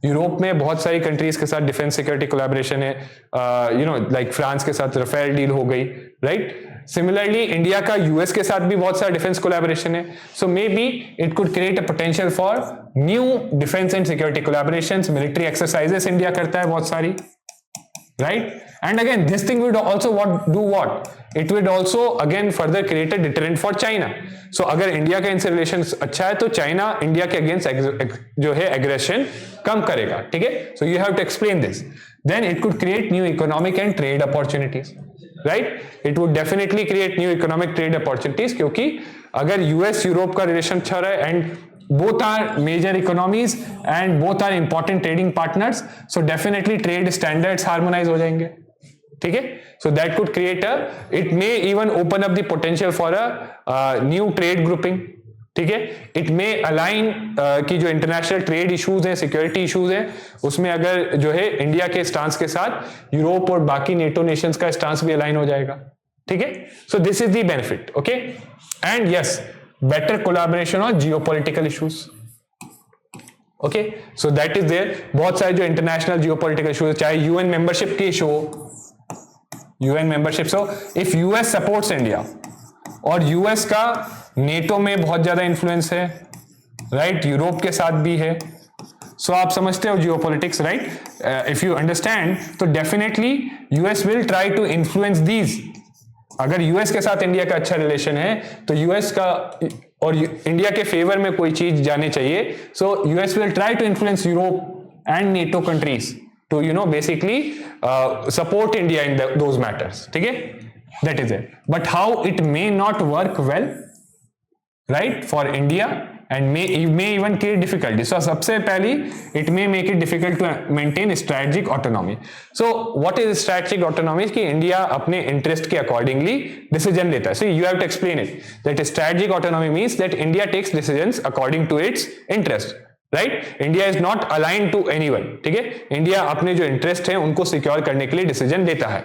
यूरोप में बहुत सारी कंट्रीज के साथ डिफेंस सिक्योरिटी कोलैबोरेशन है, लाइक फ्रांस के साथ राफेल डील हो गई, राइट। सिमिलरली इंडिया का यूएस के साथ भी बहुत सारा डिफेंस कोलैबोरेशन है, so maybe it could create a potential for new defence and security collaborations. Military exercises India करता है बहुत सारी, right? And again, this thing would also do what? It would also again further create a deterrent for China. So अगर India का इनसे relation अच्छा है तो चाइना इंडिया के अगेंस्ट जो है एग्रेशन कम करेगा, ठीक है। So you have to explain this, then it could create new economic and trade opportunities, right. It would definitely create new economic trade opportunities, क्योंकि अगर यूएस यूरोप का रिलेशन अच्छा रहा है and both are major economies and both are important trading partners, so definitely trade standards harmonize हो जाएंगे, ठीक है। so that could create it may even open up the potential for a new trade grouping, ठीक है। it may align कि जो international trade issues हैं, security issues हैं, उसमें अगर जो है इंडिया के स्टांस के साथ यूरोप और बाकी नेटो नेशंस का स्टांस भी अलाइन हो जाएगा, ठीक है। so this is the benefit, okay, and yes, better collaboration on geopolitical issues, okay, so that is there। बहुत सारे जो इंटरनेशनल जियोपॉलिटिकल इश्यूज, चाहे यूएन मेंबरशिप के इशू हो, UN membership, so if US supports India और US का NATO में बहुत ज्यादा इन्फ्लुएंस है, राइट, यूरोप के साथ भी है, सो आप समझते हो geopolitics, right. If you understand तो definitely US will try to influence these. अगर यूएस के साथ इंडिया का अच्छा रिलेशन है तो यूएस का और इंडिया के फेवर में कोई चीज जाने चाहिए, so US will try to influence Europe and NATO countries to basically support India in those matters, ठीक है, that is it. But how it may not work well, right, for India and may even create difficulty. So सबसे पहली it may make it difficult to maintain strategic autonomy. So what is strategic autonomy? कि India अपने interest के accordingly decision लेता है. So you have to explain it. That strategic autonomy means that India takes decisions according to its interest. Right, India is not align to anyone, ठीक है। India अपने जो interest है उनको सिक्योर करने के लिए डिसीजन लेता है।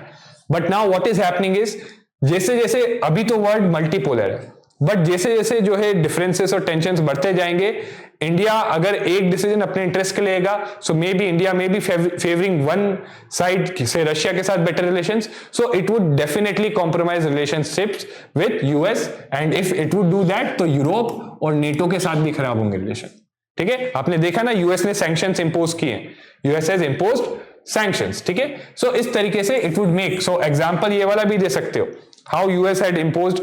But now what is happening is, जैसे जैसे अभी तो वर्ल्ड मल्टीपोलर है, बट जैसे जैसे जो है डिफरेंसेस और टेंशंस बढ़ते जाएंगे, इंडिया अगर एक डिसीजन अपने इंटरेस्ट के लेगा, so maybe India maybe favouring one side, से रशिया के साथ better relations, so it would definitely compromise relationships with US, and if it would do that तो यूरोप और नेटो के साथ भी खराब होंगे रिलेशन, ठीक है। आपने देखा ना, यूएस ने सैंक्शंस इंपोज किए, यूएस हैज इंपोज्ड सैंक्शंस, ठीक है। सो इस तरीके से it would make, so example ये वाला भी दे सकते हो, how US had imposed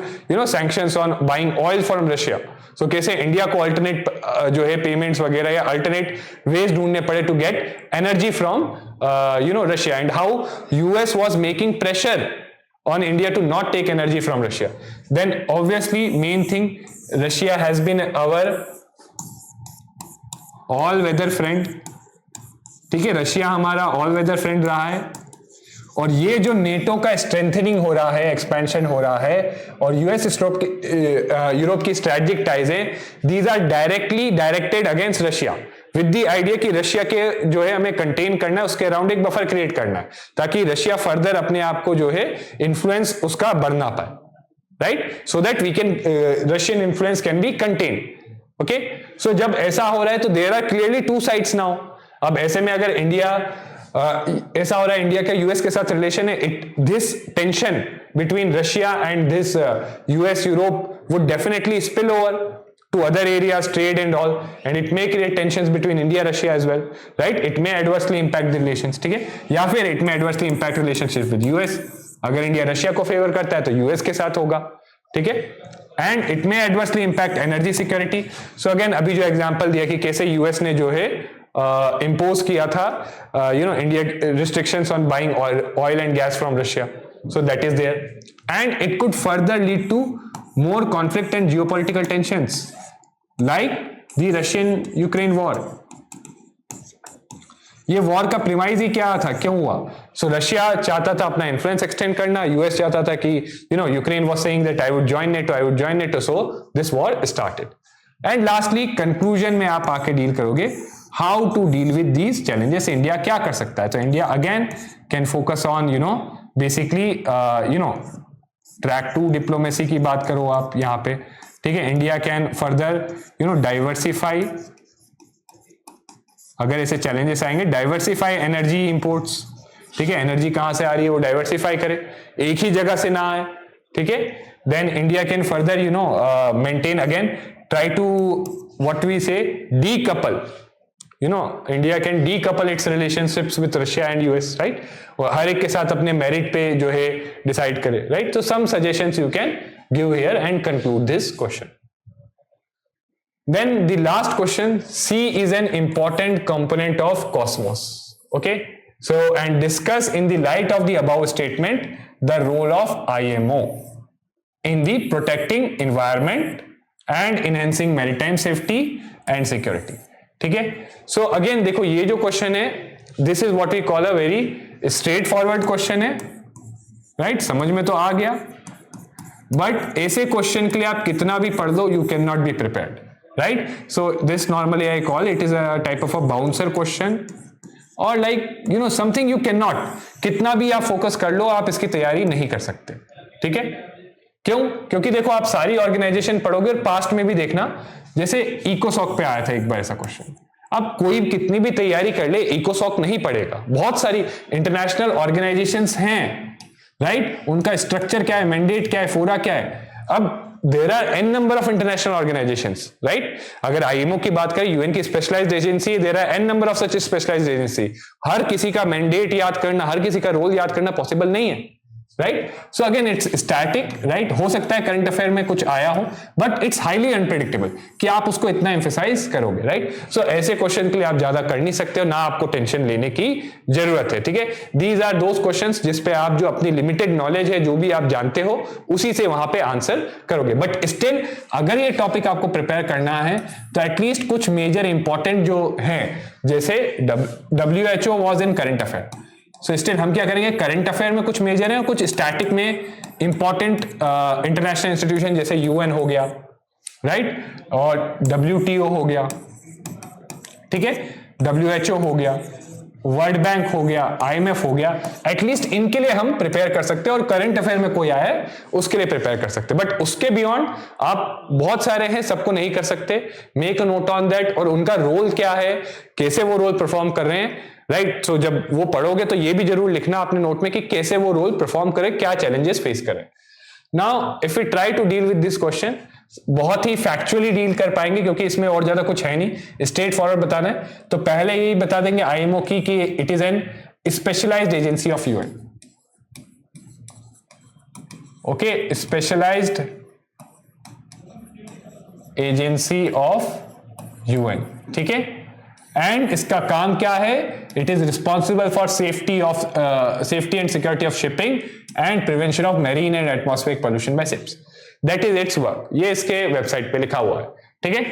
sanctions on buying oil from Russia. So कैसे इंडिया को अल्टरनेट जो है पेमेंट्स वगैरह या अल्टरनेट वेज ढूंढने पड़े to get energy from Russia, and how US was making pressure on India to not take energy from Russia. Then obviously main thing, Russia has been our all weather friend, ठीक है, Russia हमारा all weather friend रहा है, और ये जो NATO का strengthening हो रहा है, एक्सपेंशन हो रहा है, और यूएस यूरोप की स्ट्रेटेजिक टाइज है, these are directly directed against Russia with the idea कि रशिया के जो है हमें कंटेन करना है, उसके अराउंड एक बफर क्रिएट करना है, ताकि रशिया फर्दर अपने आप को जो है इन्फ्लुएंस उसका बढ़ ना पाए, right, so that we can Russian influence can be contain, okay. So जब ऐसा हो रहा है तो there are clearly two sides now. अब ऐसे में अगर इंडिया ऐसा हो रहा है, इंडिया का यूएस के साथ रिलेशन है, this tension between Russia and this US Europe would definitely spill over to other areas, trade and all, and it may create tensions between India Russia as well, right? It may adversely impact the relations, ठीक है, या फिर it may adversely impact relationship with US. अगर India Russia को favour करता है तो US के साथ होगा, ठीक है, and it may adversely impact energy security. So again अभी जो एग्जांपल दिया कि कैसे यूएस ने जो है इंपोज किया था India restrictions on buying oil and gas from Russia, so that is there, and it could further lead to more conflict and geopolitical tensions like the Russian-Ukraine war. ये war का premise ही क्या था, क्यों हुआ? सो Russia चाहता था अपना influence extend करना, यूएस चाहता था कि Ukraine was saying that I would join NATO, so this war started. And lastly conclusion में आप आके डील करोगे how to deal with these challenges. India क्या कर सकता है? तो India again can focus on basically track 2 diplomacy की बात करो आप यहाँ पे, ठीक है। इंडिया कैन फर्दर डाइवर्सिफाई अगर ऐसे चैलेंजेस आएंगे, डाइवर्सिफाई एनर्जी इंपोर्ट्स, ठीक है, एनर्जी कहां से आ रही है वो डाइवर्सिफाई करे, एक ही जगह से ना आए, ठीक है। Then India can further maintain again, try to what we say decouple, India can decouple its relationships with Russia and US, right, हर एक के साथ अपने मेरिट पे जो है डिसाइड करे, राइट। तो some suggestions you can give here and conclude this question. Then the last question, C is an important component of cosmos. Okay, so and discuss in the light of the above statement the role of IMO in the protecting environment and enhancing maritime safety and security. ठीक है, so again देखो ये जो question है, this is what we call a very straightforward question है, right? समझ में तो आ गया, बट ऐसे क्वेश्चन के लिए आप कितना भी पढ़ लो, you cannot be prepared. Right, so this normally I call it is a type of a bouncer question or like something you cannot, कितना भी आप फोकस कर लो आप इसकी तैयारी नहीं कर सकते, ठीक है। क्यों? क्योंकि देखो आप सारी ऑर्गेनाइजेशन पढ़ोगे और पास्ट में भी देखना, जैसे इकोसॉक पे आया था एक बार ऐसा क्वेश्चन, अब कोई कितनी भी तैयारी कर ले इकोसॉक नहीं पढ़ेगा, बहुत सारी इंटरनेशनल ऑर्गेनाइजेशंस हैं, राइट, उनका स्ट्रक्चर क्या है, मैंडेट क्या है, फोरा क्या है। अब there are an number of international organisations, right, अगर आईएमओ की बात करें, यूएन की specialised agency, there are an number of such specialised agency, हर किसी का मैंडेट याद करना, हर किसी का रोल याद करना पॉसिबल नहीं है, right. So again it's static, right, हो सकता है करंट अफेयर में कुछ आया हो, बट इट्स हाईली अनप्रेडिक्टेबल कि आप उसको इतना एम्फेसाइज करोगे, राइट। सो ऐसे क्वेश्चन के लिए आप ज्यादा कर नहीं सकते हो, ना आपको टेंशन लेने की जरूरत है, ठीक है। दीज आर दोज क्वेश्चंस जिसपे आप जो अपनी लिमिटेड नॉलेज है, जो भी आप जानते हो, उसी से वहां पे आंसर करोगे। बट स्टिल अगर ये टॉपिक आपको प्रिपेयर करना है तो एटलीस्ट कुछ मेजर इंपॉर्टेंट जो है, जैसे WHO was in current affair, so still हम क्या करेंगे, करंट अफेयर में कुछ मेजर है और कुछ स्टैटिक में इंपॉर्टेंट इंटरनेशनल इंस्टीट्यूशन जैसे यूएन हो गया, राइट, और WTO हो गया, ठीक है, WHO हो गया, वर्ल्ड बैंक हो गया, IMF हो गया, एटलीस्ट इनके लिए हम प्रिपेयर कर सकते हैं, और करंट अफेयर में कोई आया है उसके लिए प्रिपेयर कर सकते हैं। बट उसके बियॉन्ड आप बहुत सारे हैं, सबको नहीं कर सकते, make a note on that, और उनका रोल क्या है, कैसे वो रोल परफॉर्म कर रहे हैं, राइट। सो जब वो पढ़ोगे तो ये भी जरूर लिखना अपने नोट में कि कैसे वो रोल परफॉर्म करे, क्या चैलेंजेस फेस करें। Now if you try to deal with this question, बहुत ही फैक्चुअली डील कर पाएंगे क्योंकि इसमें और ज्यादा कुछ है नहीं, स्ट्रेट फॉरवर्ड बताना है, तो पहले यही बता देंगे आईएमओ की कि it is an specialised agency of UN, okay, specialised agency of UN, ठीक है। एंड इसका काम क्या है, it is responsible for safety and security of shipping and prevention of marine and atmospheric pollution by ships, that is its work, ये इसके website पे लिखा हुआ है, ठीक है।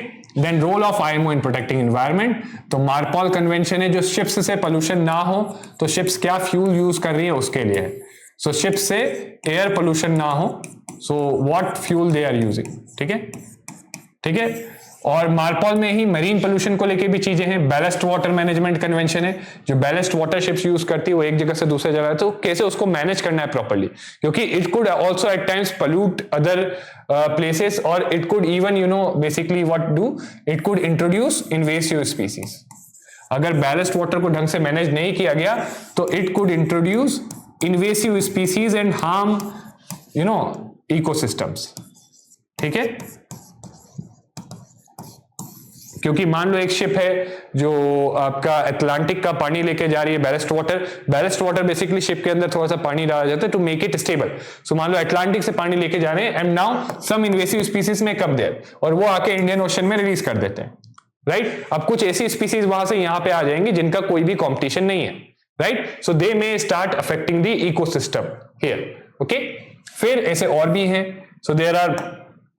Then role of IMO in protecting environment, तो मार्पॉल कन्वेंशन है जो शिप्स से पोल्यूशन ना हो, तो शिप्स क्या फ्यूल यूज कर रही है उसके लिए है, सो शिप्स से एयर पोल्यूशन ना हो, so what fuel they are using, ठीक है, ठीक है। और मार्पॉल में ही मरीन पोल्यूशन को लेके भी चीजें हैं, बैलेस्ट वाटर मैनेजमेंट कन्वेंशन है, जो बैलेस्ट वाटर शिप्स यूज करती है वो एक जगह से दूसरे जगह, तो कैसे उसको मैनेज करना है प्रॉपर्ली, क्योंकि it could also at times pollute other places, और it could even basically what do, it could introduce invasive species. अगर बैलेस्ट वाटर को ढंग से मैनेज नहीं किया गया तो it could introduce invasive species and harm ecosystems, ठीक है। क्योंकि मान लो एक शिप है जो आपका अटलांटिक का पानी लेके जा रही है, बैलेस्ट वाटर बेसिकली शिप के अंदर थोड़ा सा पानी डाला जाता है to make it stable, so मान लो अटलांटिक से पानी लेके जा रहे हैं and now some invasive species में कब देयर, और वो आके इंडियन ओशन में रिलीज कर देते हैं, राइट। अब कुछ ऐसी स्पीसीज वहां से यहां पे आ जाएंगी जिनका कोई भी कॉम्पिटिशन नहीं है, right, so they may start affecting the ecosystem here, okay. फिर ऐसे और भी हैं, so there are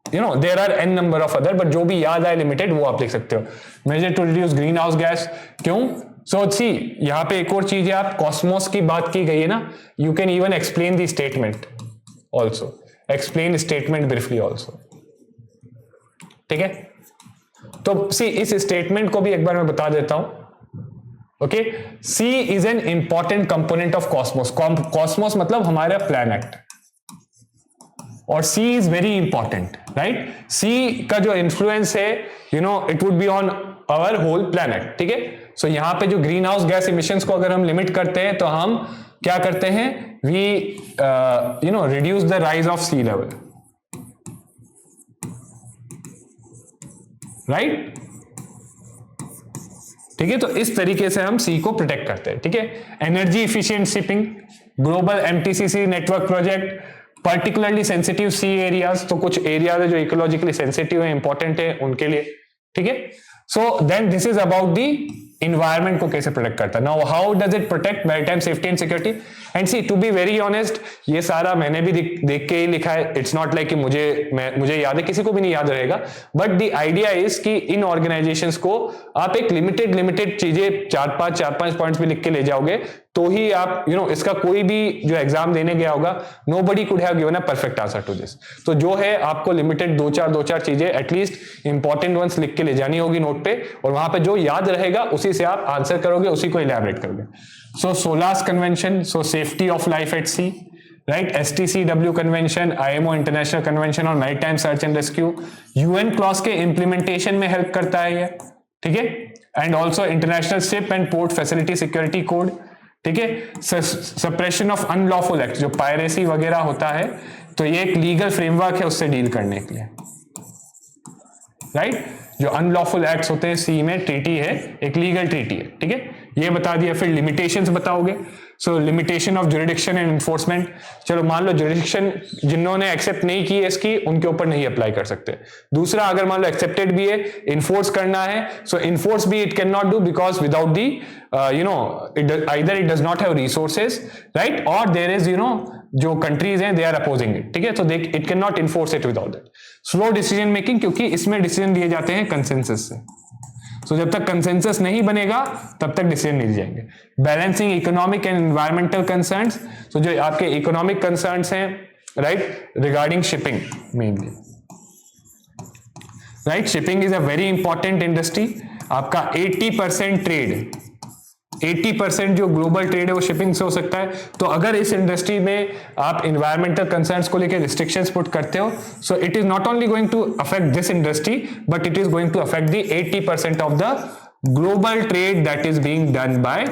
there are n number of other, but जो भी याद आए लिमिटेड वो आप लिख सकते हो। Measure to reduce greenhouse gas, क्यों, सो सी यहाँ पे एक और चीज है, आप कॉस्मोस की बात की गई है ना, you can even explain the statement also, explain statement briefly also, ठीक है। तो सी इस स्टेटमेंट को भी एक बार मैं बता देता हूं, okay. Sea is an important component of cosmos, cosmos मतलब हमारा प्लैनेट, और sea is very important, right. Sea का जो इन्फ्लुएंस है it would be on our whole planet. ठीक है. सो यहां पे जो ग्रीन हाउस गैस इमिशंस को अगर हम लिमिट करते हैं तो हम क्या करते हैं, we reduce the rise of sea level. Right. ठीक है. तो इस तरीके से हम सी को प्रोटेक्ट करते हैं. ठीक है. Energy efficient shipping, global MTCC network project, particularly sensitive sea areas. तो कुछ एरियाज है जो इकोलॉजिकली सेंसिटिव है, इंपॉर्टेंट है उनके लिए. ठीक है. So then this is about the environment को कैसे प्रोटेक्ट करता है. Now how does it protect maritime safety and security. And see to be very honest, ये सारा मैंने भी देख के ही लिखा है. इट्स नॉट लाइक कि मुझे याद है, किसी को भी नहीं याद रहेगा. बट द आइडिया इज कि इन ऑर्गेनाइजेशंस को आप एक लिमिटेड चीजें 4-5 पॉइंट्स भी लिख के ले जाओगे तो ही आप इसका कोई भी जो एग्जाम देने गया होगा, nobody could have given a perfect answer to this. तो जो है आपको लिमिटेड 2-4 चीजें एटलीस्ट इंपॉर्टेंट वंस लिख के ले जानी होगी नोट पे, और वहां पे जो याद रहेगा उसी से आप आंसर करोगे, उसी को इलैबोरेट करोगे. So SOLAS convention, so safety of life at sea, right. STCW convention, IMO international convention on maritime search and rescue, UN clause के इंप्लीमेंटेशन में हेल्प करता है ये. ठीक है. And also international ship and port facility security code. ठीक है. Suppression of unlawful act, जो पायरेसी वगैरह होता है, तो ये एक लीगल फ्रेमवर्क है उससे डील करने के लिए. राइट. जो अनलॉफुल एक्ट्स होते हैं सी में, ट्रीटी है, एक लीगल ट्रीटी है. ठीक है. ये बता दिया. फिर लिमिटेशंस बताओगे. So limitation of jurisdiction and enforcement. चलो मान लो जुरिडिक्शन जिन्होंने एक्सेप्ट नहीं की है इसकी, उनके ऊपर नहीं अप्लाई कर सकते. दूसरा, अगर मान लो एक्सेप्टेड भी है, इन्फोर्स करना है, सो इन्फोर्स भी it can not do because without the either it does not have resources, right, or there is जो कंट्रीज हैं they are opposing it. ठीक है. तो it cannot enforce it without that. Slow decision making, क्योंकि इसमें decision लिए जाते हैं कंसेंसस से. सो जब तक कंसेंसस नहीं बनेगा तब तक डिसीजन नहीं जाएंगे. Balancing economic and environmental concerns. So जो आपके इकोनॉमिक कंसर्न्स हैं, right, regarding shipping mainly. Right. Shipping is a very important industry. आपका 80% ट्रेड, 80% जो ग्लोबल ट्रेड है वो शिपिंग से हो सकता है. तो अगर इस इंडस्ट्री में आप इन्वायरमेंटल कंसर्न्स को लेकर रिस्ट्रिक्शंस पुट करते हो, so it is not only going to affect this industry but it is going to affect the 80% of the global trade that is being done by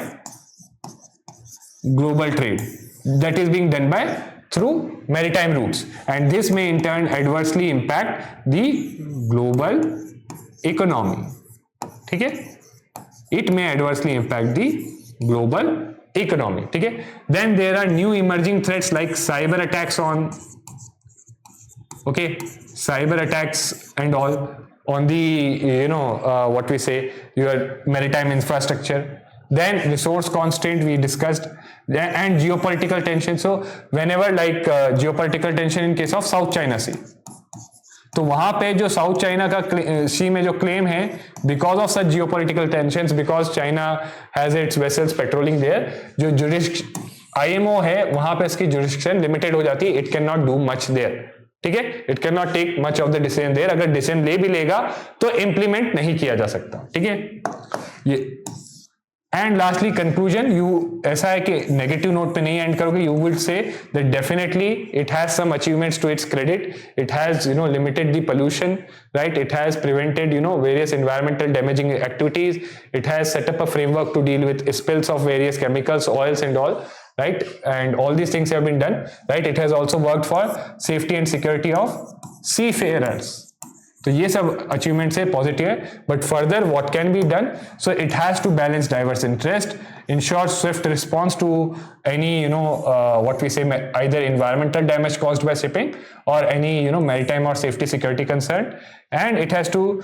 through maritime routes, and this may in turn adversely impact the global economy. ठीक है. It may adversely impact the global economy. ठीक है. Then there are new emerging threats like cyber attacks cyber attacks and all on the what we say, your maritime infrastructure. Then resource constraint we discussed, and geopolitical tension. So whenever geopolitical tension in case of South China Sea, तो वहां पे जो south China का सी में जो claim है, because of such geopolitical tensions, because China has its vessels patrolling there, जो IMO है वहां पे इसकी जुरिस्डिक्शन लिमिटेड हो जाती है. It can not do much there. ठीक है. It can not take much of the decision there. अगर डिसीजन ले भी लेगा तो इंप्लीमेंट नहीं किया जा सकता. ठीक है. ये एंड लास्टली कंक्लूजन, ऐसा है कि नेगेटिव नोट पे नहीं एंड करोगे. You will say that definitely it has some achievements to its credit. It has limited the pollution, right. It has prevented various environmental damaging activities. It has set up a framework to deal with spills of various chemicals, oils and all, right, and all these things have been done, right. It has also worked for safety and security of seafarers. तो ये सब achievements है, positive है. But further what can be done, so it has to balance diverse interest, ensure swift response to any what we say either environmental damage caused by shipping or any maritime or safety security concern, and it has to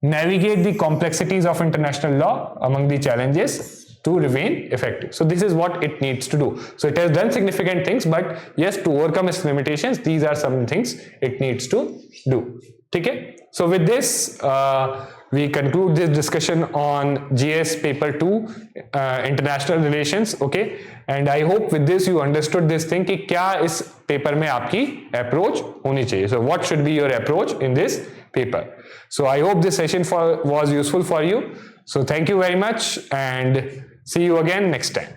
navigate the complexities of international law among the challenges to remain effective. So this is what it needs to do. So it has done significant things, but yes, to overcome its limitations, these are some things it needs to do. Okay? So with this, we conclude this discussion on GS paper 2, international relations. Okay, and I hope with this you understood this thing कि क्या इस paper में आपकी approach होनी चाहिए. So what should be your approach in this paper? So I hope this session was useful for you. So thank you very much and see you again next time.